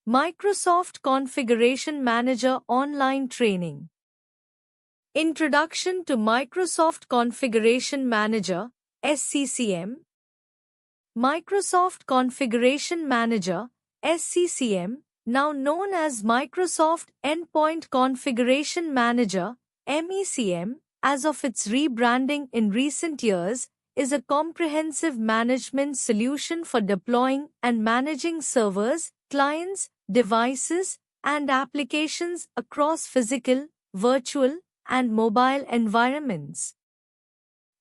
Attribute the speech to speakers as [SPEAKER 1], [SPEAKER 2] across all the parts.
[SPEAKER 1] Microsoft Configuration Manager Online Training. Introduction to Microsoft Configuration Manager, SCCM. Microsoft Configuration Manager, SCCM, now known as Microsoft Endpoint Configuration Manager, MECM, as of its rebranding in recent years, is a comprehensive management solution for deploying and managing servers, clients, devices, and applications across physical, virtual, and mobile environments.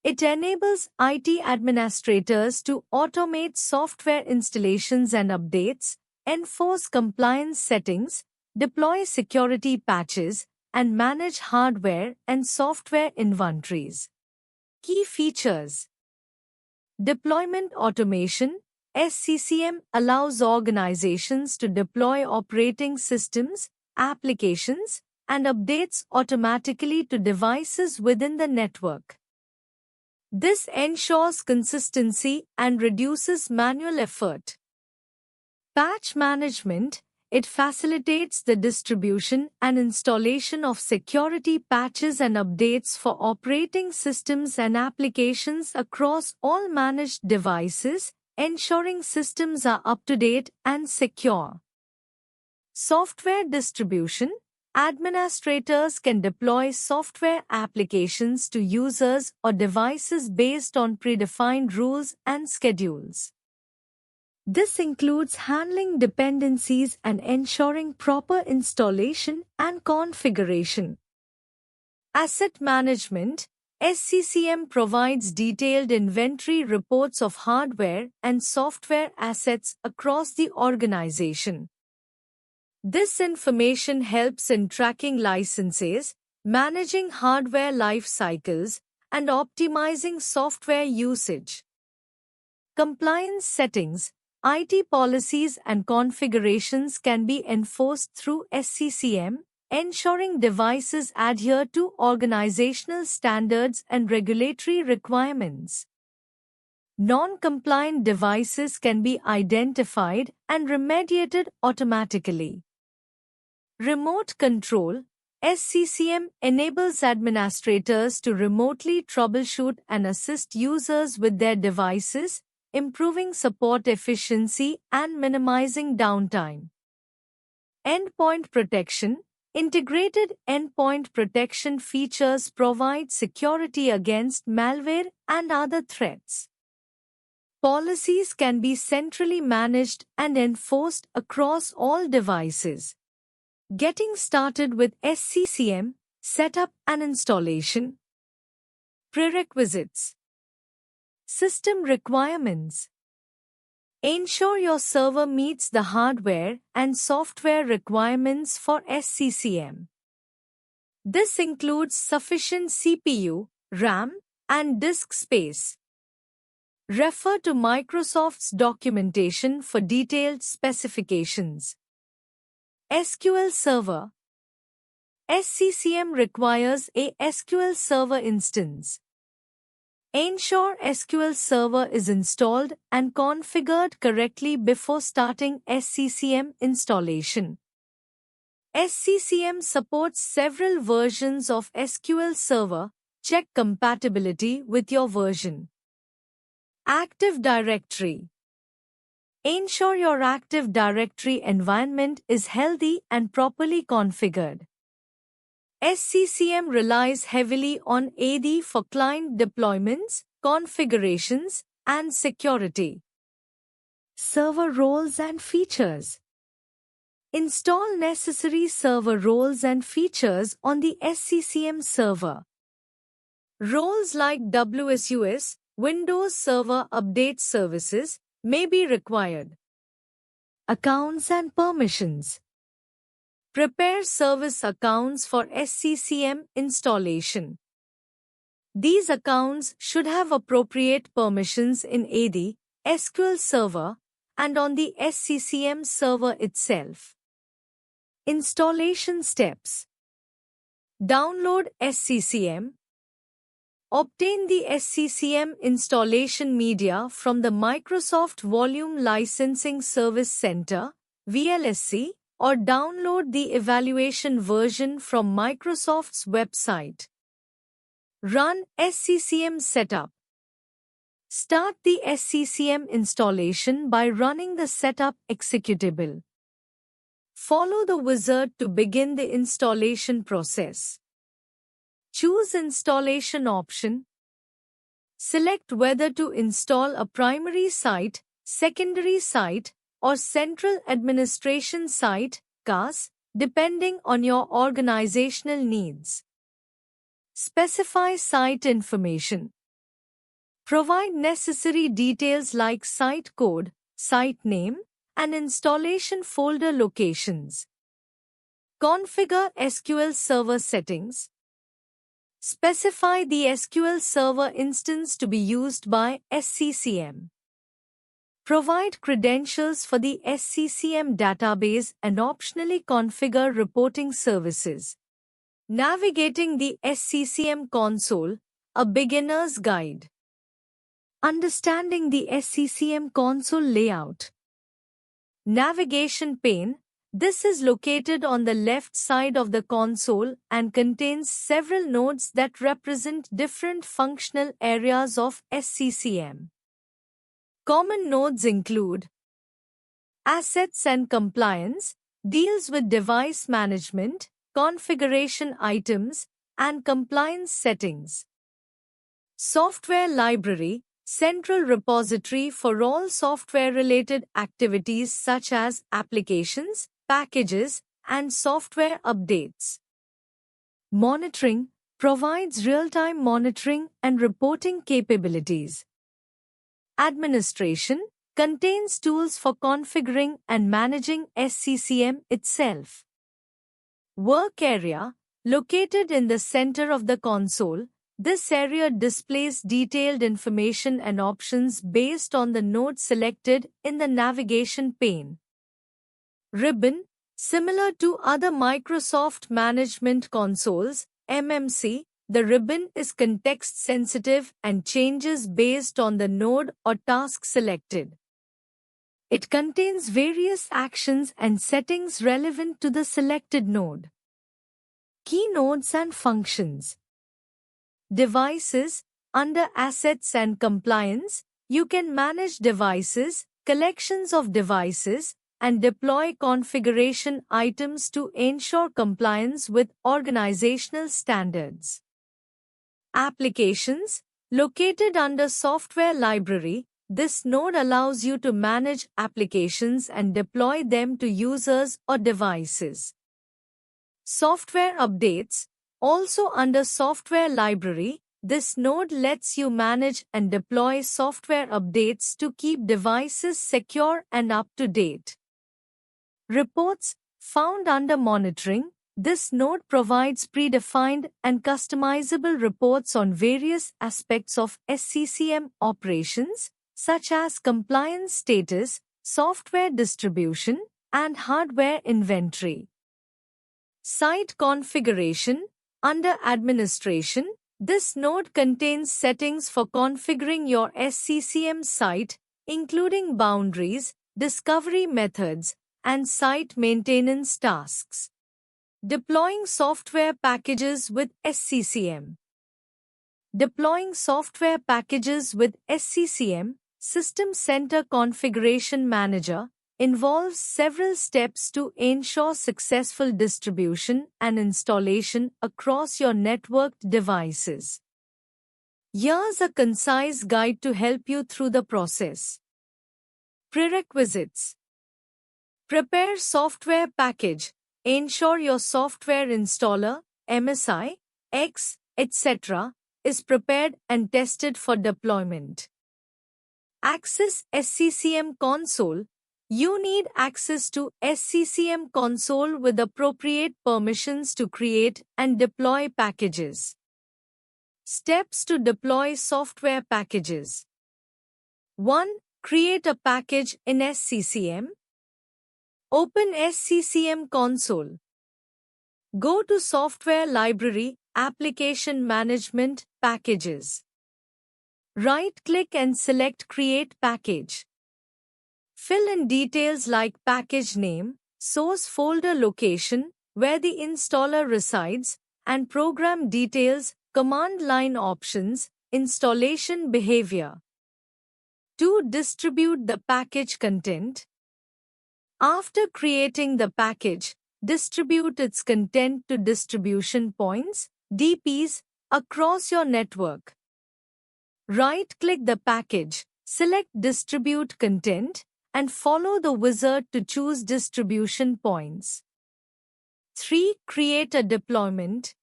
[SPEAKER 1] It enables IT administrators to automate software installations and updates, enforce compliance settings, deploy security patches, and manage hardware and software inventories. Key features: Deployment automation. SCCM allows organizations to deploy operating systems, applications, and updates automatically to devices within the network. This ensures consistency and reduces manual effort. Patch management. It facilitates the distribution and installation of security patches and updates for operating systems and applications across all managed devices, ensuring systems are up-to-date and secure. Software distribution. Administrators can deploy software applications to users or devices based on predefined rules and schedules. This includes handling dependencies and ensuring proper installation and configuration. Asset management. SCCM provides detailed inventory reports of hardware and software assets across the organization. This information helps in tracking licenses, managing hardware life cycles, and optimizing software usage. Compliance settings. IT policies and configurations can be enforced through SCCM, ensuring devices adhere to organizational standards and regulatory requirements. Non-compliant devices can be identified and remediated automatically. Remote control. SCCM enables administrators to remotely troubleshoot and assist users with their devices, improving support efficiency and minimizing downtime. Endpoint protection. Integrated endpoint protection features provide security against malware and other threats. Policies can be centrally managed and enforced across all devices. Getting started with SCCM, setup and installation. Prerequisites. System requirements. Ensure your server meets the hardware and software requirements for SCCM. This includes sufficient CPU, RAM, and disk space. Refer to Microsoft's documentation for detailed specifications. SQL Server. SCCM requires a SQL Server instance. Ensure SQL Server is installed and configured correctly before starting SCCM installation. SCCM supports several versions of SQL Server. Check compatibility with your version. Active Directory. Ensure your Active Directory environment is healthy and properly configured. SCCM relies heavily on AD for client deployments, configurations, and security. Server roles and features. Install necessary server roles and features on the SCCM server. Roles like WSUS, Windows Server Update Services, may be required. Accounts and permissions. Prepare service accounts for SCCM installation. These accounts should have appropriate permissions in AD, SQL Server, and on the SCCM server itself. Installation steps. Download SCCM. Obtain the SCCM installation media from the Microsoft Volume Licensing Service Center, VLSC, or download the evaluation version from Microsoft's website. Run SCCM setup. Start the SCCM installation by running the setup executable. Follow the wizard to begin the installation process. Choose Installation option. Select whether to install a primary site, secondary site, or Central Administration Site, CAS, depending on your organizational needs. Specify site information. Provide necessary details like site code, site name, and installation folder locations. Configure SQL Server settings. Specify the SQL Server instance to be used by SCCM. Provide credentials for the SCCM database and optionally configure reporting services. Navigating the SCCM console, a beginner's guide. Understanding the SCCM console layout. Navigation pane. This is located on the left side of the console and contains several nodes that represent different functional areas of SCCM. Common nodes include Assets and Compliance, deals with device management, configuration items, and compliance settings. Software Library, central repository for all software-related activities such as applications, packages, and software updates. Monitoring, provides real-time monitoring and reporting capabilities. Administration, contains tools for configuring and managing SCCM itself. Work area, located in the center of the console, this area displays detailed information and options based on the node selected in the navigation pane. Ribbon, similar to other Microsoft Management Consoles, MMC, the ribbon is context-sensitive and changes based on the node or task selected. It contains various actions and settings relevant to the selected node. Key nodes and functions. Devices. Under Assets and Compliance, you can manage devices, collections of devices, and deploy configuration items to ensure compliance with organizational standards. Applications. Located under Software Library, this node allows you to manage applications and deploy them to users or devices. Software Updates. Also under Software Library, this node lets you manage and deploy software updates to keep devices secure and up to date. Reports. Found under Monitoring, this node provides predefined and customizable reports on various aspects of SCCM operations, such as compliance status, software distribution, and hardware inventory. Site Configuration. Under Administration, this node contains settings for configuring your SCCM site, including boundaries, discovery methods, and site maintenance tasks. Deploying software packages with SCCM. Deploying software packages with SCCM, System Center Configuration Manager, involves several steps to ensure successful distribution and installation across your networked devices. Here's a concise guide to help you through the process. Prerequisites. Prepare software package. Ensure your software installer, MSI, X, etc. is prepared and tested for deployment. Access SCCM console. You need access to SCCM console with appropriate permissions to create and deploy packages. Steps to deploy software packages. 1. Create a package in SCCM. Open SCCM console. Go to Software Library, Application Management, Packages. Right-click and select Create Package. Fill in details like package name, source folder location, where the installer resides, and program details, command line options, installation behavior. 2. Distribute the package content. After creating the package, distribute its content to distribution points, DPs, across your network. Right-click the package, select Distribute Content, and follow the wizard to choose distribution points. 3. Create a deployment.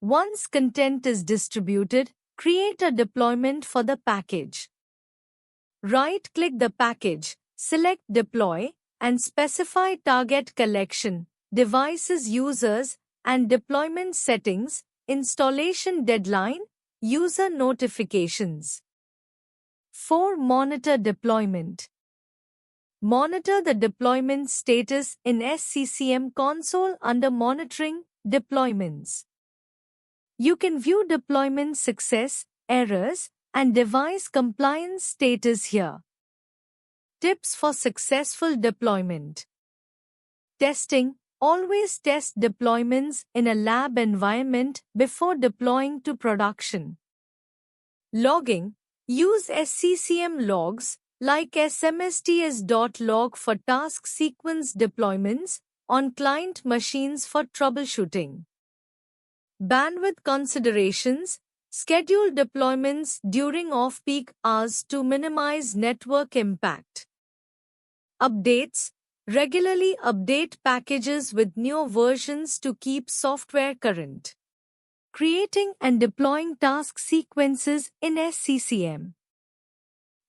[SPEAKER 1] Once content is distributed, create a deployment for the package. Right-click the package, select Deploy, and specify target collection, devices users, and deployment settings, installation deadline, user notifications. 4. Monitor deployment. Monitor the deployment status in SCCM console under Monitoring Deployments. You can view deployment success, errors, and device compliance status here. Tips for successful deployment. Testing. Always test deployments in a lab environment before deploying to production. Logging. Use SCCM logs like smsts.log for task sequence deployments on client machines for troubleshooting. Bandwidth considerations. Schedule deployments during off-peak hours to minimize network impact. Updates. Regularly update packages with new versions to keep software current. Creating and deploying task sequences in SCCM.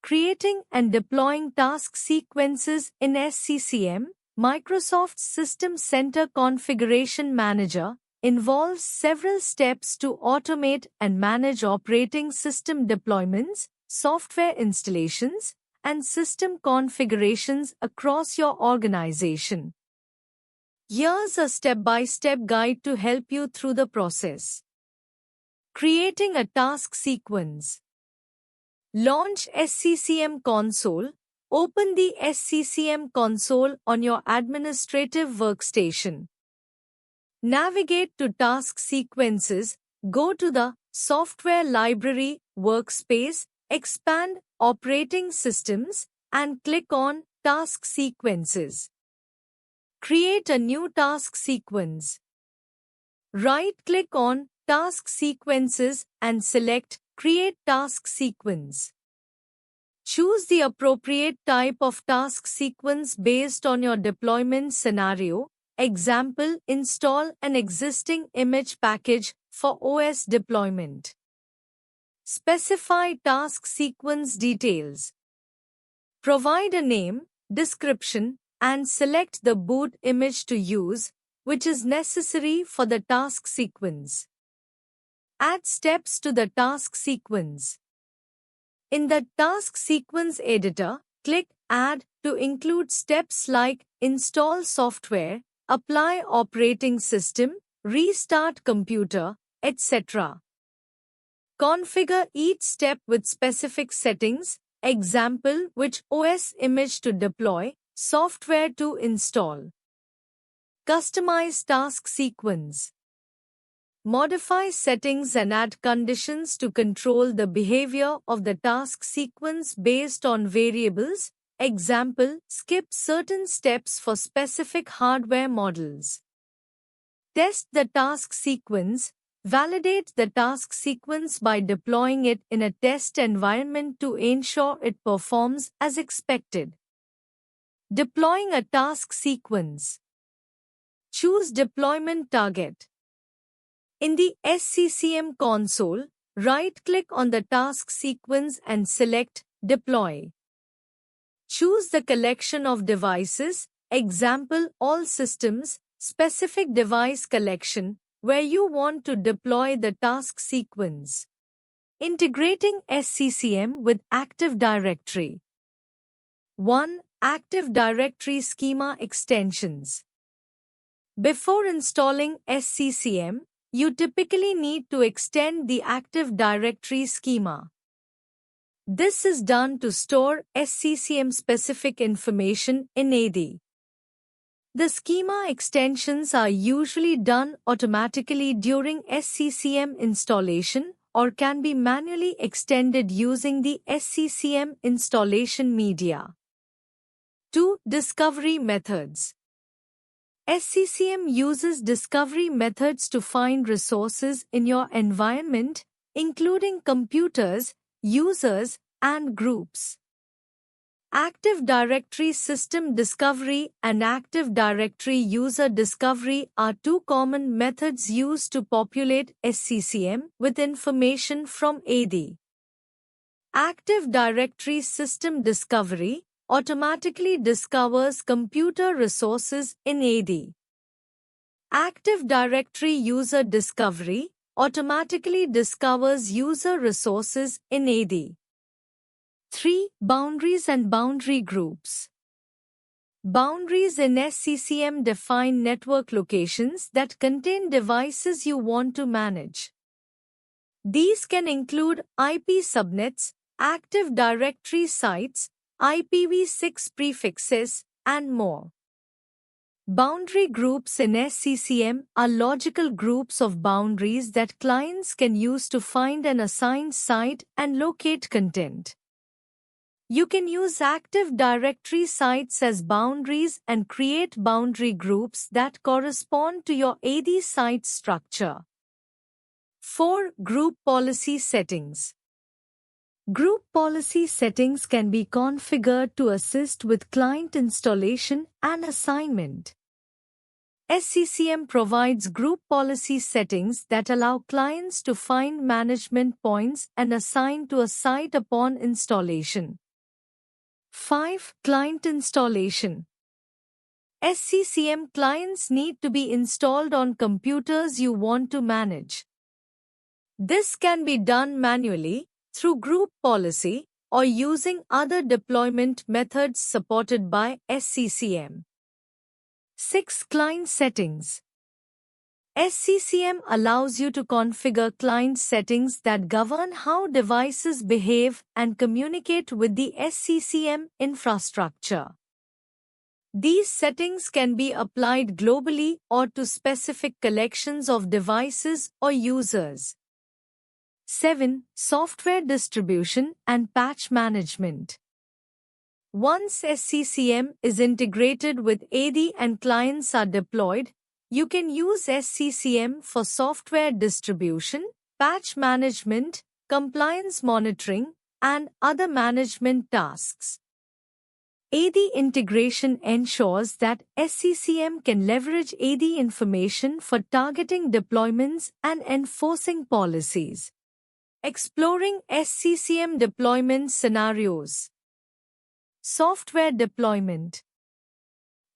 [SPEAKER 1] Creating and deploying task sequences in SCCM, Microsoft's System Center Configuration Manager, involves several steps to automate and manage operating system deployments, software installations, and system configurations across your organization. Here's a step-by-step guide to help you through the process. Creating a task sequence. Launch SCCM console. Open the SCCM console on your administrative workstation. Navigate to task sequences. Go to the Software Library workspace, expand Operating Systems, and click on Task Sequences. Create a new task sequence. Right-click on Task Sequences and select Create Task Sequence. Choose the appropriate type of task sequence based on your deployment scenario. Example, install an existing image package for OS deployment. Specify task sequence details. Provide a name, description, and select the boot image to use, which is necessary for the task sequence. Add steps to the task sequence. In the task sequence editor, click Add to include steps like install software, apply operating system, restart computer, etc. Configure each step with specific settings, example which OS image to deploy, software to install. Customize task sequence. Modify settings and add conditions to control the behavior of the task sequence based on variables, example, skip certain steps for specific hardware models. Test the task sequence. Validate the task sequence by deploying it in a test environment to ensure it performs as expected. Deploying a task sequence. Choose deployment target. In the SCCM console, right-click on the task sequence and select Deploy. Choose the collection of devices, example all systems, specific device collection, where you want to deploy the task sequence. Integrating SCCM with Active Directory. 1. Active Directory Schema Extensions. Before installing SCCM, you typically need to extend the Active Directory schema. This is done to store SCCM-specific information in AD. The schema extensions are usually done automatically during SCCM installation or can be manually extended using the SCCM installation media. 2. Discovery methods. SCCM uses discovery methods to find resources in your environment, including computers, users, and groups. Active Directory System Discovery and Active Directory User Discovery are two common methods used to populate SCCM with information from AD. Active Directory System Discovery automatically discovers computer resources in AD. Active Directory User Discovery automatically discovers user resources in AD. 3. Boundaries and boundary groups. Boundaries in SCCM define network locations that contain devices you want to manage. These can include IP subnets, Active Directory sites, IPv6 prefixes, and more. Boundary groups in SCCM are logical groups of boundaries that clients can use to find an assigned site and locate content. You can use Active Directory sites as boundaries and create boundary groups that correspond to your AD site structure. 4. Group policy settings. Group policy settings can be configured to assist with client installation and assignment. SCCM provides group policy settings that allow clients to find management points and assign to a site upon installation. 5. Client installation. SCCM clients need to be installed on computers you want to manage. This can be done manually, through group policy, or using other deployment methods supported by SCCM. 6. Client settings. SCCM allows you to configure client settings that govern how devices behave and communicate with the SCCM infrastructure. These settings can be applied globally or to specific collections of devices or users. 7. Software distribution and patch management. Once SCCM is integrated with AD and clients are deployed, you can use SCCM for software distribution, patch management, compliance monitoring, and other management tasks. AD integration ensures that SCCM can leverage AD information for targeting deployments and enforcing policies. Exploring SCCM deployment scenarios. Software deployment.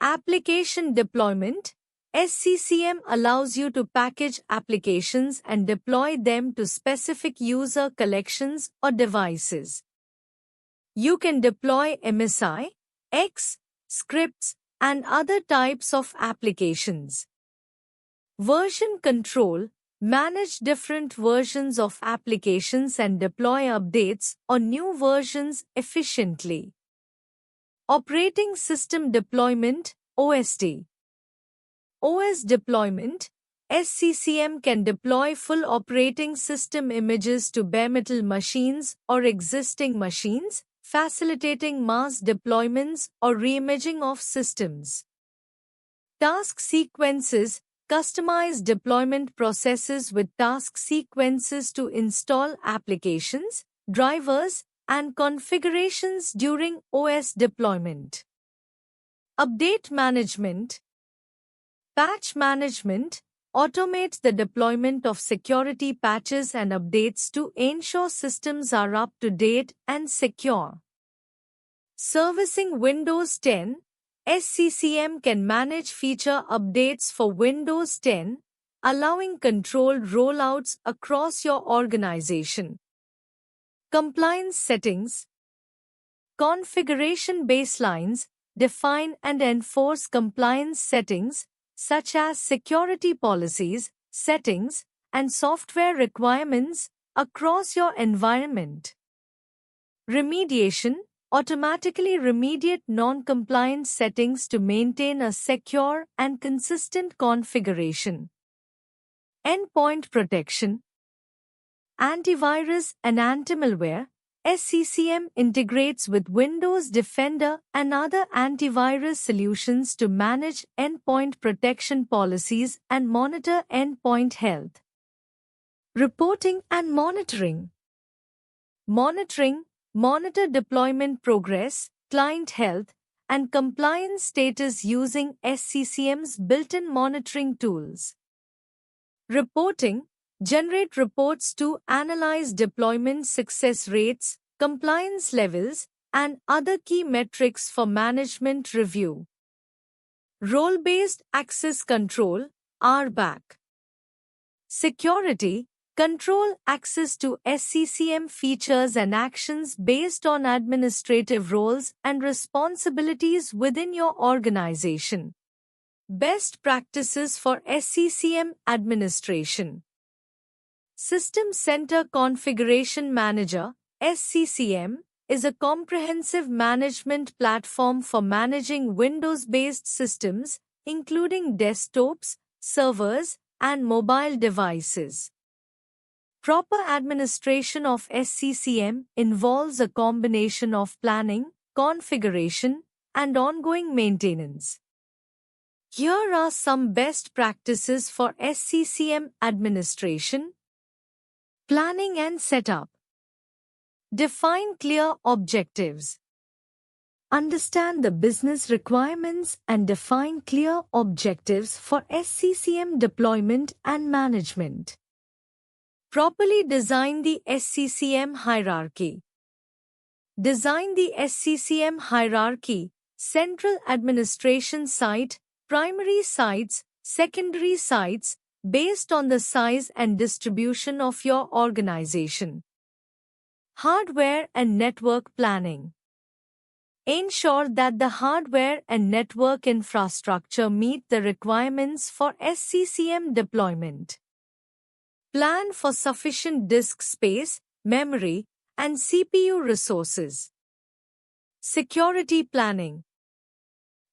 [SPEAKER 1] Application deployment. SCCM allows you to package applications and deploy them to specific user collections or devices. You can deploy MSI, X, scripts, and other types of applications. Version control. Manage different versions of applications and deploy updates or new versions efficiently. Operating System Deployment, OSD. OS deployment. SCCM can deploy full operating system images to bare metal machines or existing machines, facilitating mass deployments or reimaging of systems. Task sequences. Customize deployment processes with task sequences to install applications, drivers, and configurations during OS deployment. Update management. Patch management. Automate the deployment of security patches and updates to ensure systems are up to date and secure. Servicing Windows 10. SCCM can manage feature updates for Windows 10, allowing controlled rollouts across your organization. Compliance settings. Configuration baselines. Define and enforce compliance settings, such as security policies, settings, and software requirements across your environment. Remediation: automatically remediate non-compliant settings to maintain a secure and consistent configuration. Endpoint protection: antivirus and anti-malware. SCCM integrates with Windows Defender and other antivirus solutions to manage endpoint protection policies and monitor endpoint health. Reporting and monitoring. Monitor deployment progress, client health, and compliance status using SCCM's built-in monitoring tools. Reporting: generate reports to analyze deployment success rates, compliance levels, and other key metrics for management review. Role-based access control, RBAC. Security: control access to SCCM features and actions based on administrative roles and responsibilities within your organization. Best practices for SCCM administration. System Center Configuration Manager, SCCM, is a comprehensive management platform for managing Windows-based systems, including desktops, servers, and mobile devices. Proper administration of SCCM involves a combination of planning, configuration, and ongoing maintenance. Here are some best practices for SCCM administration. Planning and setup. Define clear objectives. Understand the business requirements and define clear objectives for SCCM deployment and management. Properly design the SCCM hierarchy. Design the SCCM hierarchy: central administration site, primary sites, secondary sites, based on the size and distribution of your organization. Hardware and network planning. Ensure that the hardware and network infrastructure meet the requirements for SCCM deployment. Plan for sufficient disk space, memory, and CPU resources. Security planning.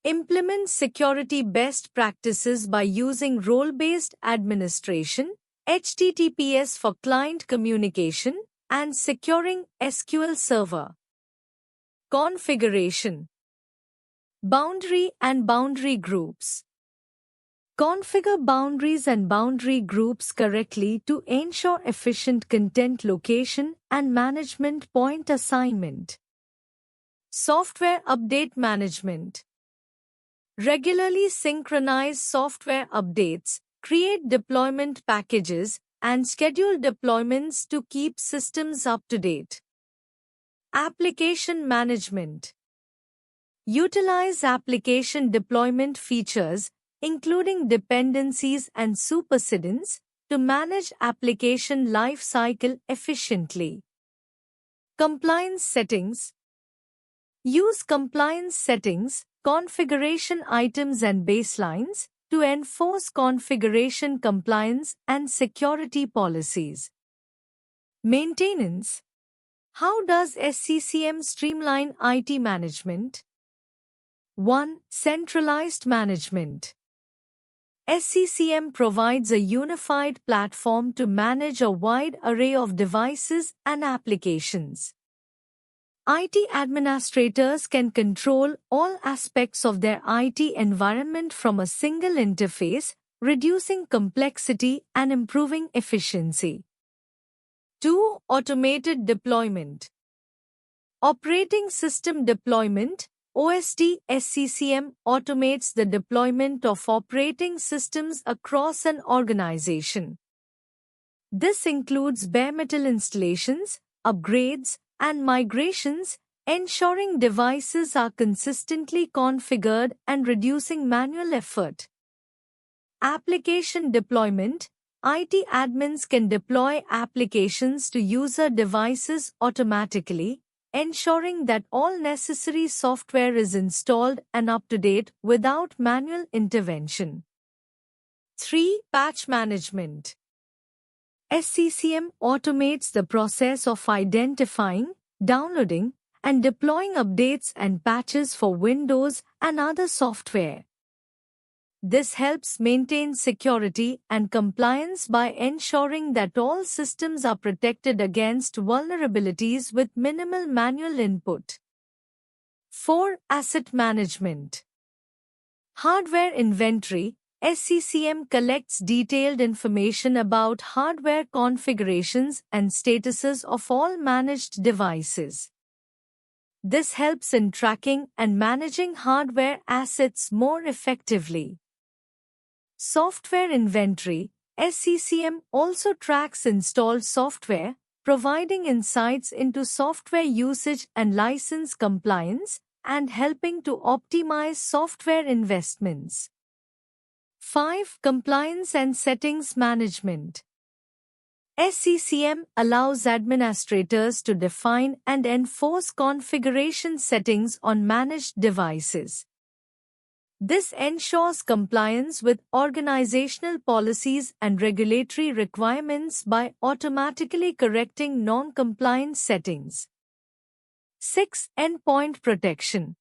[SPEAKER 1] Implement security best practices by using role-based administration, HTTPS for client communication, and securing SQL Server. Configuration. Boundary and boundary groups. Configure boundaries and boundary groups correctly to ensure efficient content location and management point assignment. Software update management. Regularly synchronize software updates, create deployment packages, and schedule deployments to keep systems up to date. Application management. Utilize application deployment features, including dependencies and supersedents, to manage application lifecycle efficiently. Compliance settings. Use compliance settings, configuration items and baselines to enforce configuration compliance and security policies. Maintenance. How does SCCM streamline IT management? 1. Centralized management. SCCM provides a unified platform to manage a wide array of devices and applications. IT administrators can control all aspects of their IT environment from a single interface, reducing complexity and improving efficiency. 2. Automated deployment. Operating system deployment, OSD. SCCM automates the deployment of operating systems across an organization. This includes bare metal installations, upgrades, and migrations, ensuring devices are consistently configured and reducing manual effort. Application deployment. IT admins can deploy applications to user devices automatically, ensuring that all necessary software is installed and up to date without manual intervention. 3. Patch management. SCCM automates the process of identifying, downloading, and deploying updates and patches for Windows and other software. This helps maintain security and compliance by ensuring that all systems are protected against vulnerabilities with minimal manual input. 4. Asset management. Hardware inventory. SCCM collects detailed information about hardware configurations and statuses of all managed devices. This helps in tracking and managing hardware assets more effectively. Software inventory. SCCM also tracks installed software, providing insights into software usage and license compliance, and helping to optimize software investments. 5. Compliance and settings management. SCCM allows administrators to define and enforce configuration settings on managed devices. This ensures compliance with organizational policies and regulatory requirements by automatically correcting non-compliant settings. 6. Endpoint protection.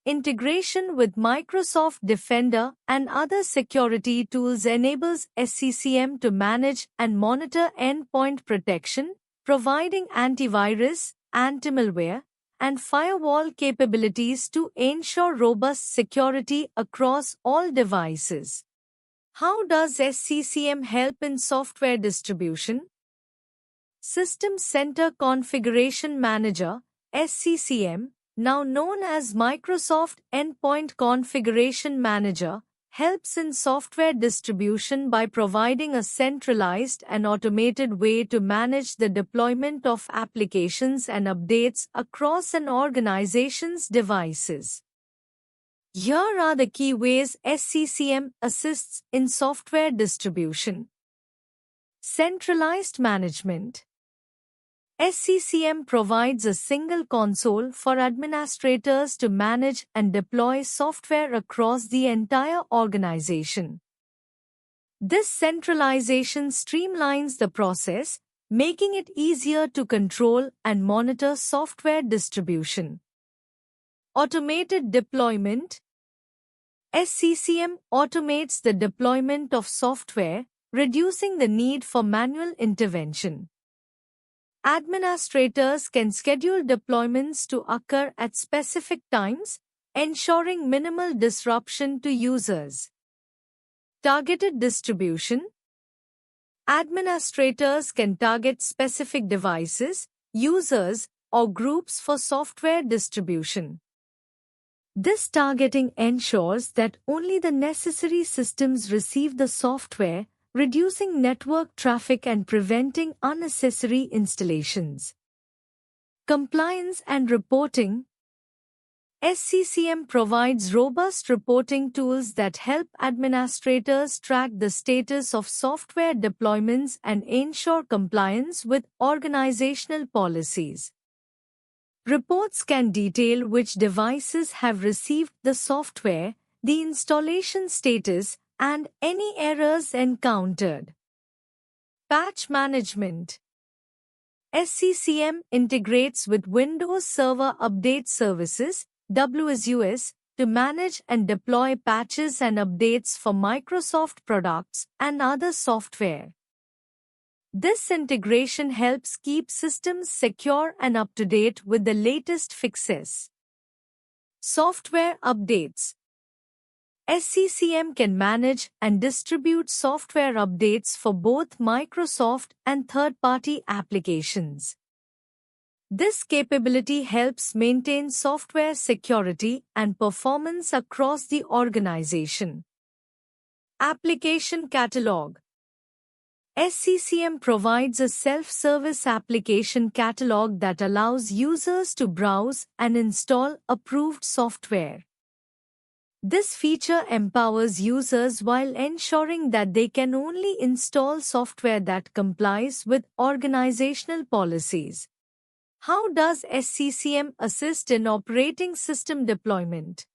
[SPEAKER 1] Integration with Microsoft Defender and other security tools enables SCCM to manage and monitor endpoint protection, providing antivirus, anti-malware, and firewall capabilities to ensure robust security across all devices. How does SCCM help in software distribution? System Center Configuration Manager, SCCM, now known as Microsoft Endpoint Configuration Manager, helps in software distribution by providing a centralized and automated way to manage the deployment of applications and updates across an organization's devices. Here are the key ways SCCM assists in software distribution. Centralized management. SCCM provides a single console for administrators to manage and deploy software across the entire organization. This centralization streamlines the process, making it easier to control and monitor software distribution. Automated deployment. SCCM automates the deployment of software, reducing the need for manual intervention. Administrators can schedule deployments to occur at specific times, ensuring minimal disruption to users. Targeted distribution. Administrators can target specific devices, users, or groups for software distribution. This targeting ensures that only the necessary systems receive the software, reducing network traffic and preventing unnecessary installations. Compliance and reporting. SCCM provides robust reporting tools that help administrators track the status of software deployments and ensure compliance with organizational policies. Reports can detail which devices have received the software, the installation status, and any errors encountered. Patch management. SCCM integrates with Windows Server Update Services, WSUS, to manage and deploy patches and updates for Microsoft products and other software. This integration helps keep systems secure and up to date with the latest fixes. Software updates. SCCM can manage and distribute software updates for both Microsoft and third-party applications. This capability helps maintain software security and performance across the organization. Application Catalog. SCCM provides a self-service application catalog that allows users to browse and install approved software. This feature empowers users while ensuring that they can only install software that complies with organizational policies. How does SCCM assist in operating system deployment?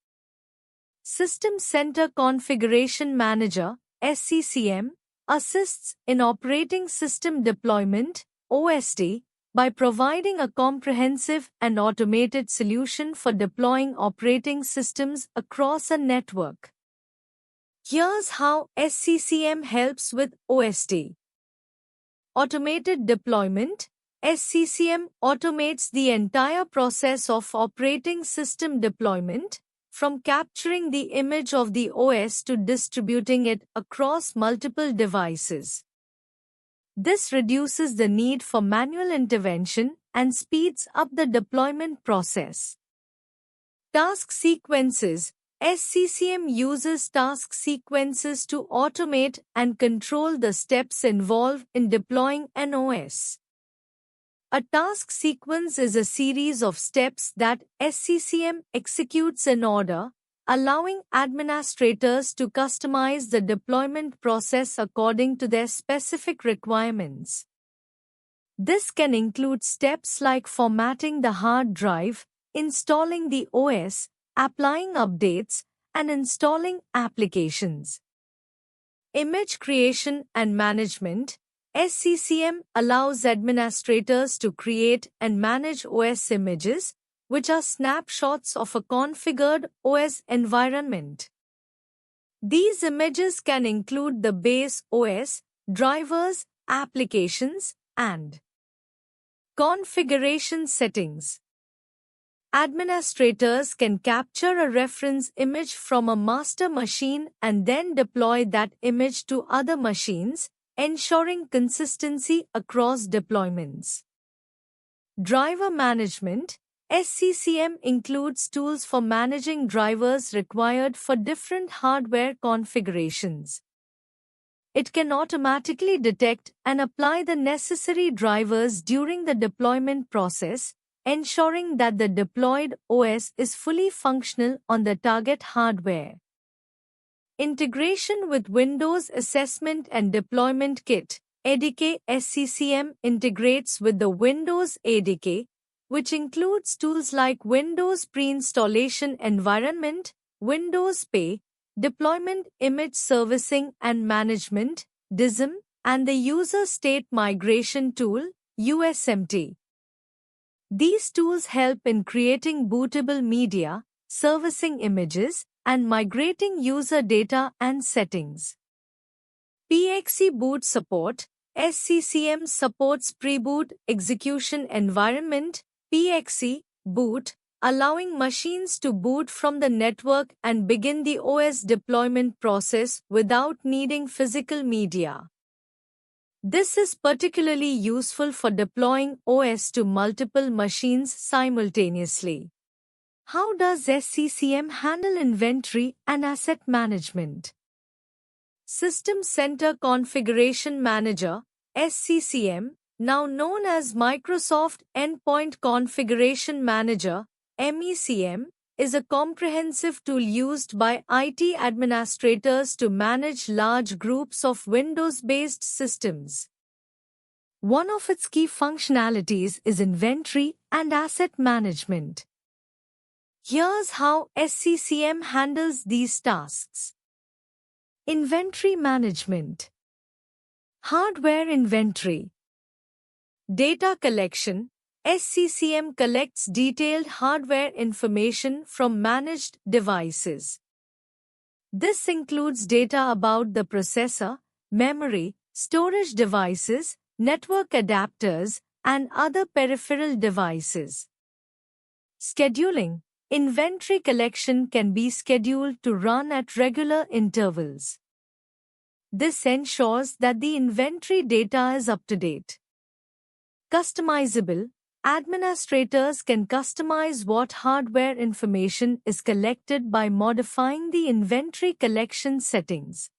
[SPEAKER 1] System Center Configuration Manager, SCCM, assists in operating system deployment, OSD, by providing a comprehensive and automated solution for deploying operating systems across a network. Here's how SCCM helps with OSD. Automated deployment. SCCM automates the entire process of operating system deployment, from capturing the image of the OS to distributing it across multiple devices. This reduces the need for manual intervention and speeds up the deployment process. Task sequences. SCCM uses task sequences to automate and control the steps involved in deploying an OS. A task sequence is a series of steps that SCCM executes in order, allowing administrators to customize the deployment process according to their specific requirements. This can include steps like formatting the hard drive, installing the OS, applying updates, and installing applications. Image creation and management. SCCM allows administrators to create and manage OS images, which are snapshots of a configured OS environment. These images can include the base OS, drivers, applications, and configuration settings. Administrators can capture a reference image from a master machine and then deploy that image to other machines, ensuring consistency across deployments. Driver management. SCCM includes tools for managing drivers required for different hardware configurations. It can automatically detect and apply the necessary drivers during the deployment process, ensuring that the deployed OS is fully functional on the target hardware. Integration with Windows Assessment and Deployment Kit. ADK. SCCM integrates with the Windows ADK, which includes tools like Windows Pre-installation Environment, Windows Pay, Deployment Image Servicing and Management, DISM, and the User State Migration Tool, USMT. These tools help in creating bootable media, servicing images, and migrating user data and settings. PXE boot support. SCCM supports pre-boot execution environment, PXE, boot, allowing machines to boot from the network and begin the OS deployment process without needing physical media. This is particularly useful for deploying OS to multiple machines simultaneously. How does SCCM handle inventory and asset management? System Center Configuration Manager, SCCM, now known as Microsoft Endpoint Configuration Manager, MECM, is a comprehensive tool used by IT administrators to manage large groups of Windows-based systems. One of its key functionalities is inventory and asset management. Here's how SCCM handles these tasks. Inventory management. Hardware inventory. Data collection. SCCM collects detailed hardware information from managed devices. This includes data about the processor, memory, storage devices, network adapters, and other peripheral devices. Scheduling. Inventory collection can be scheduled to run at regular intervals. This ensures that the inventory data is up to date. Customizable. Administrators can customize what hardware information is collected by modifying the inventory collection settings.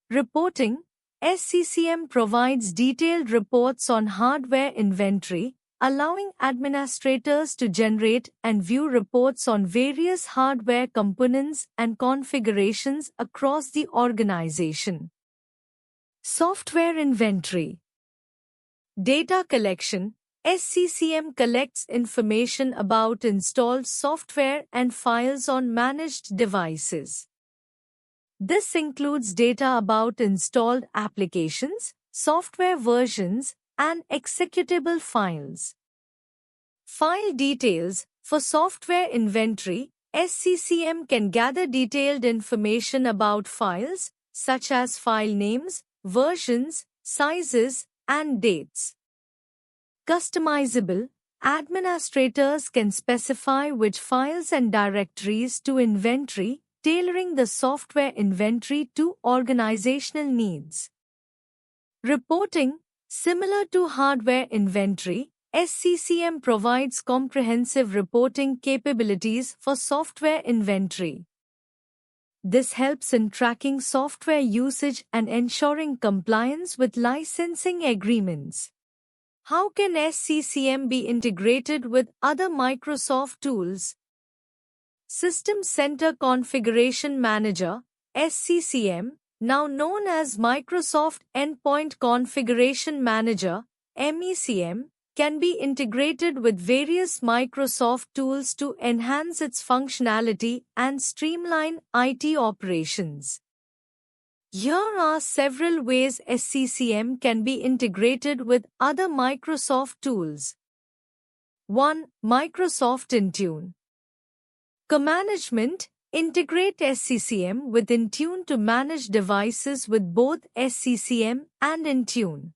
[SPEAKER 1] Reporting. SCCM provides detailed reports on hardware inventory, allowing administrators to generate and view reports on various hardware components and configurations across the organization. Software inventory. Data collection. SCCM collects information about installed software and files on managed devices. This includes data about installed applications, software versions, and executable files. File details. For software inventory, SCCM can gather detailed information about files, such as file names, versions, sizes, and dates. Customizable. Administrators can specify which files and directories to inventory, tailoring the software inventory to organizational needs. Reporting. Similar to hardware inventory, SCCM provides comprehensive reporting capabilities for software inventory. This helps in tracking software usage and ensuring compliance with licensing agreements. How can SCCM be integrated with other Microsoft tools? System Center Configuration Manager, SCCM, now known as Microsoft Endpoint Configuration Manager, MECM, can be integrated with various Microsoft tools to enhance its functionality and streamline IT operations. Here are several ways SCCM can be integrated with other Microsoft tools. 1. Microsoft Intune. Co-management. Integrate SCCM with Intune to manage devices with both SCCM and Intune.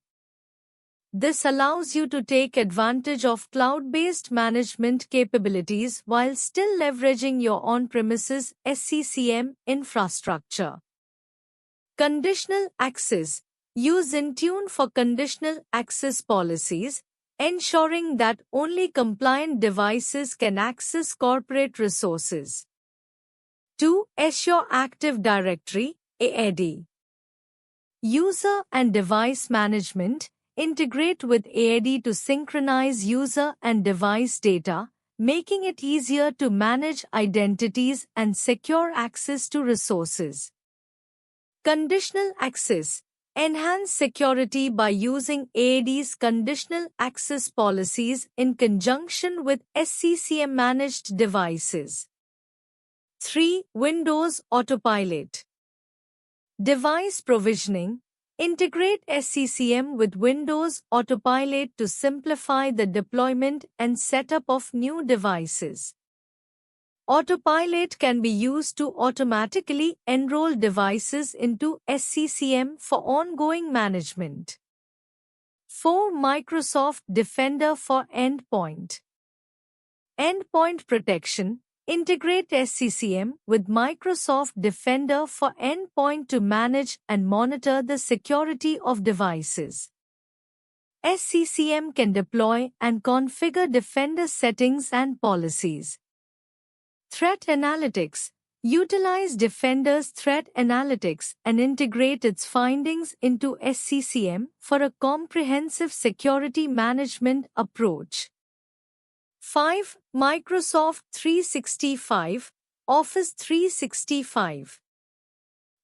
[SPEAKER 1] This allows you to take advantage of cloud-based management capabilities while still leveraging your on-premises SCCM infrastructure. Conditional access. Use Intune for conditional access policies, ensuring that only compliant devices can access corporate resources. 2. Azure Active Directory, AAD. User and device management. Integrate with AAD to synchronize user and device data, making it easier to manage identities and secure access to resources. Conditional access. Enhance security by using AAD's conditional access policies in conjunction with SCCM managed devices. 3. Windows Autopilot. Device provisioning. Integrate SCCM with Windows Autopilot to simplify the deployment and setup of new devices. Autopilot can be used to automatically enroll devices into SCCM for ongoing management. 4. Microsoft Defender for Endpoint. Endpoint protection. Integrate SCCM with Microsoft Defender for Endpoint to manage and monitor the security of devices. SCCM can deploy and configure Defender settings and policies. Threat Analytics. Utilize Defender's threat analytics and integrate its findings into SCCM for a comprehensive security management approach. 5. Microsoft 365, Office 365.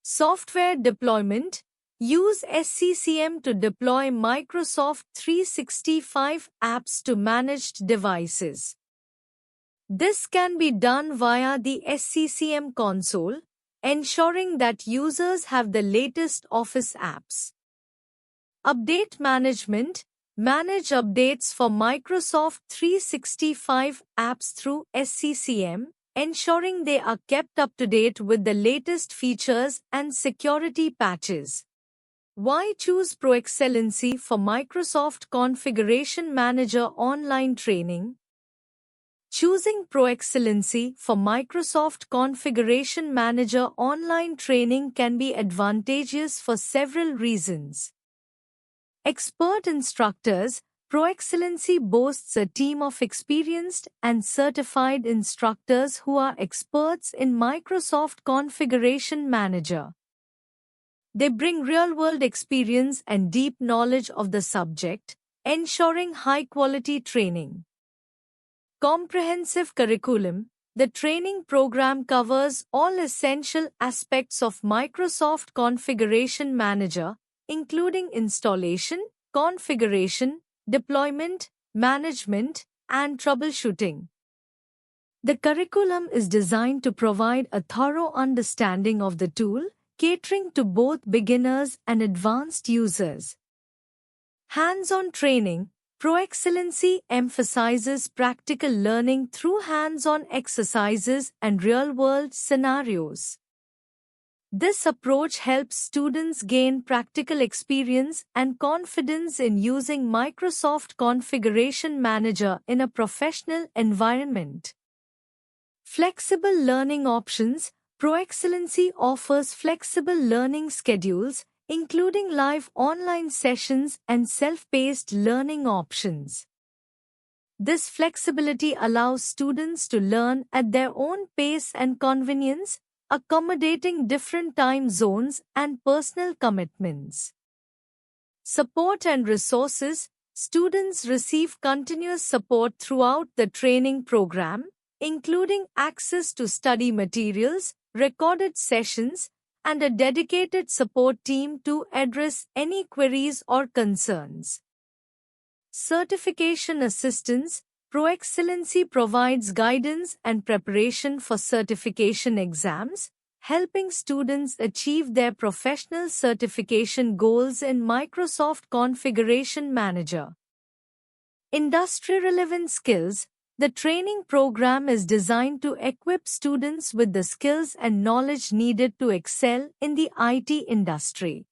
[SPEAKER 1] Software deployment. Use SCCM to deploy Microsoft 365 apps to managed devices. This can be done via the SCCM console, ensuring that users have the latest Office apps. Update management. Manage updates for Microsoft 365 apps through SCCM, ensuring they are kept up to date with the latest features and security patches. Why choose ProExcellency for Microsoft Configuration Manager online training? Choosing ProExcellency for Microsoft Configuration Manager online training can be advantageous for several reasons. Expert instructors. ProExcellency boasts a team of experienced and certified instructors who are experts in Microsoft Configuration Manager. They bring real-world experience and deep knowledge of the subject, ensuring high-quality training. Comprehensive curriculum. The training program covers all essential aspects of Microsoft Configuration Manager, including installation, configuration, deployment, management, and troubleshooting. The curriculum is designed to provide a thorough understanding of the tool, catering to both beginners and advanced users. Hands-on training. ProExcellency emphasizes practical learning through hands-on exercises and real-world scenarios. This approach helps students gain practical experience and confidence in using Microsoft Configuration Manager in a professional environment. Flexible learning options. ProExcellency offers flexible learning schedules, including live online sessions and self-paced learning options. This flexibility allows students to learn at their own pace and convenience, accommodating different time zones and personal commitments. Support and resources. Students receive continuous support throughout the training program, including access to study materials, recorded sessions, and a dedicated support team to address any queries or concerns. Certification assistance. ProExcellency provides guidance and preparation for certification exams, helping students achieve their professional certification goals in Microsoft Configuration Manager. Industry-relevant skills. The training program is designed to equip students with the skills and knowledge needed to excel in the IT industry.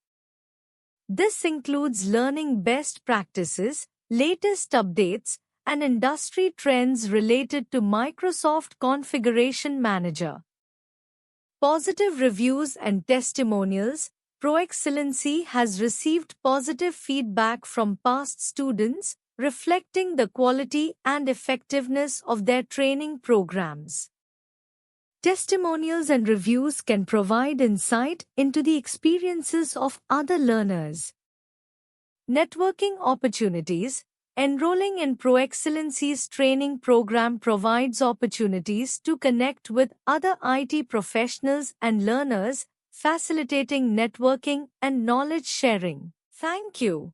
[SPEAKER 1] This includes learning best practices, latest updates, and industry trends related to Microsoft Configuration Manager. Positive reviews and testimonials. ProExcellency has received positive feedback from past students, reflecting the quality and effectiveness of their training programs. Testimonials and reviews can provide insight into the experiences of other learners. Networking opportunities. Enrolling in ProExcellency's training program provides opportunities to connect with other IT professionals and learners, facilitating networking and knowledge sharing. Thank you.